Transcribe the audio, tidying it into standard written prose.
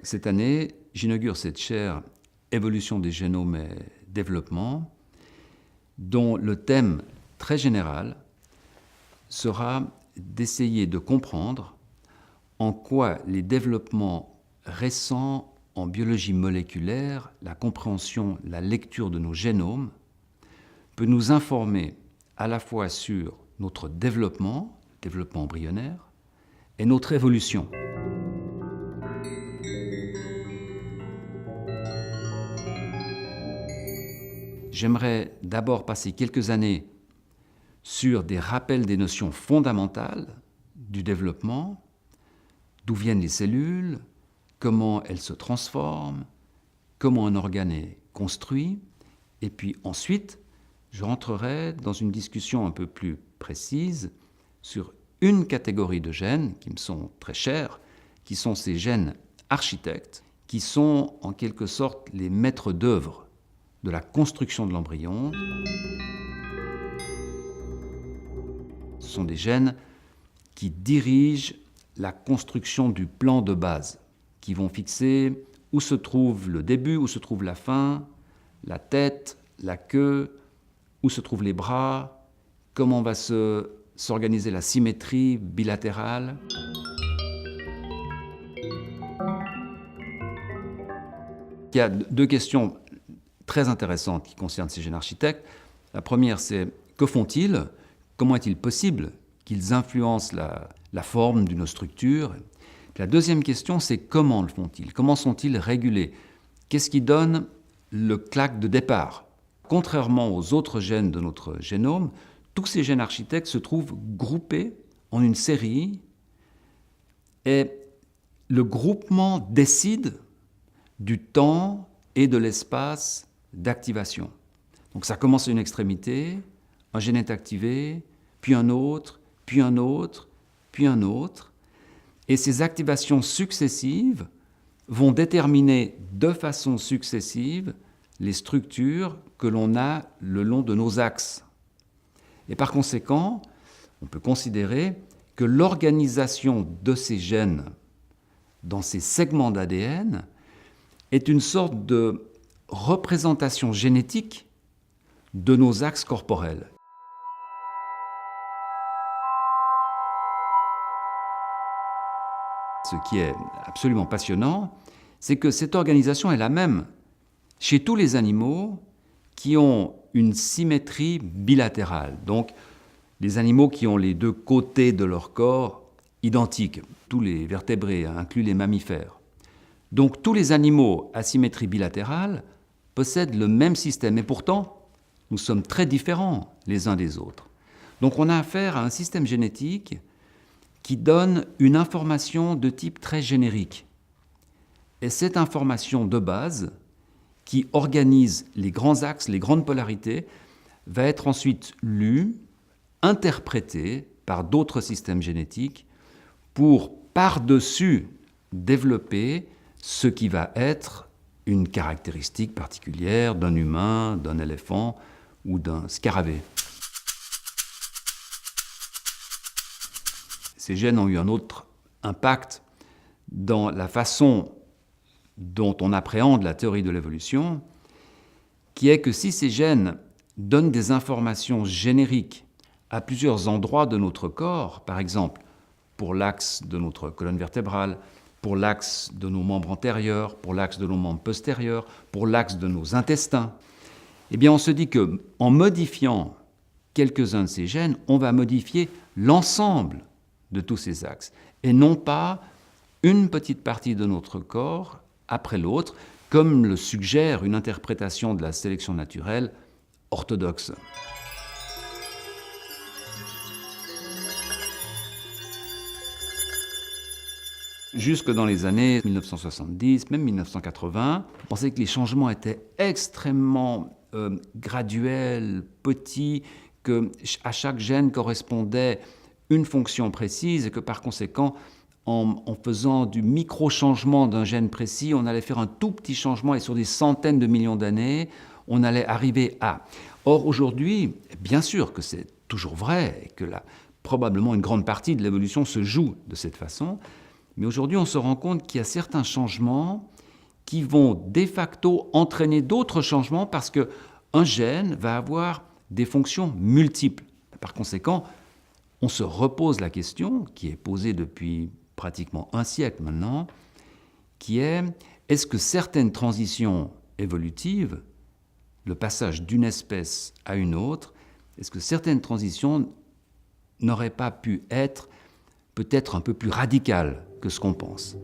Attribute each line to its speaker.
Speaker 1: Cette année, j'inaugure cette chaire Évolution des génomes et développement, dont le thème très général sera d'essayer de comprendre en quoi les développements récents en biologie moléculaire, la compréhension, la lecture de nos génomes, peut nous informer à la fois sur notre développement embryonnaire, et notre évolution. J'aimerais d'abord passer quelques années sur des rappels des notions fondamentales du développement, d'où viennent les cellules, comment elles se transforment, comment un organe est construit, et puis ensuite, je rentrerai dans une discussion un peu plus précise sur une catégorie de gènes qui me sont très chers, qui sont ces gènes architectes, qui sont en quelque sorte les maîtres d'œuvre de la construction de l'embryon. Ce sont des gènes qui dirigent la construction du plan de base, qui vont fixer où se trouve le début, où se trouve la fin, la tête, la queue, où se trouvent les bras, comment va s'organiser la symétrie bilatérale. Il y a deux questions très intéressantes qui concernent ces gènes architectes. La première, c'est que font-ils? Comment est-il possible qu'ils influencent la forme d'une structure? La deuxième question, c'est comment le font-ils? Comment sont-ils régulés? Qu'est-ce qui donne le claque de départ? Contrairement aux autres gènes de notre génome, tous ces gènes architectes se trouvent groupés en une série et le groupement décide du temps et de l'espace d'activation. Donc ça commence à une extrémité, un gène est activé, puis un autre, puis un autre, puis un autre. Et ces activations successives vont déterminer de façon successive les structures que l'on a le long de nos axes. Et par conséquent, on peut considérer que l'organisation de ces gènes dans ces segments d'ADN est une sorte de représentation génétique de nos axes corporels. Ce qui est absolument passionnant, c'est que cette organisation est la même chez tous les animaux qui ont une symétrie bilatérale. Donc, les animaux qui ont les deux côtés de leur corps identiques, tous les vertébrés, inclus les mammifères. Donc, tous les animaux à symétrie bilatérale possèdent le même système. Et pourtant, nous sommes très différents les uns des autres. Donc, on a affaire à un système génétique qui donne une information de type très générique. Et cette information de base, qui organise les grands axes, les grandes polarités, va être ensuite lue, interprétée par d'autres systèmes génétiques pour, par-dessus, développer ce qui va être une caractéristique particulière d'un humain, d'un éléphant ou d'un scarabée. Ces gènes ont eu un autre impact dans la façon dont on appréhende la théorie de l'évolution, qui est que si ces gènes donnent des informations génériques à plusieurs endroits de notre corps, par exemple pour l'axe de notre colonne vertébrale, pour l'axe de nos membres antérieurs, pour l'axe de nos membres postérieurs, pour l'axe de nos intestins, eh bien on se dit qu'en modifiant quelques-uns de ces gènes, on va modifier l'ensemble de tous ces axes, et non pas une petite partie de notre corps après l'autre, comme le suggère une interprétation de la sélection naturelle orthodoxe. Jusque dans les années 1970, même 1980, on pensait que les changements étaient extrêmement graduels, petits, qu'à chaque gène correspondait une fonction précise et que par conséquent, en faisant du micro-changement d'un gène précis, on allait faire un tout petit changement et sur des centaines de millions d'années, on allait arriver à. Or, aujourd'hui, bien sûr que c'est toujours vrai et que la probablement une grande partie de l'évolution se joue de cette façon. Mais aujourd'hui, on se rend compte qu'il y a certains changements qui vont de facto entraîner d'autres changements parce qu'un gène va avoir des fonctions multiples. Par conséquent, on se repose la question, qui est posée depuis pratiquement un siècle maintenant, qui est: est-ce que certaines transitions évolutives, le passage d'une espèce à une autre, est-ce que certaines transitions n'auraient pas pu être peut-être un peu plus radicales que ce qu'on pense ?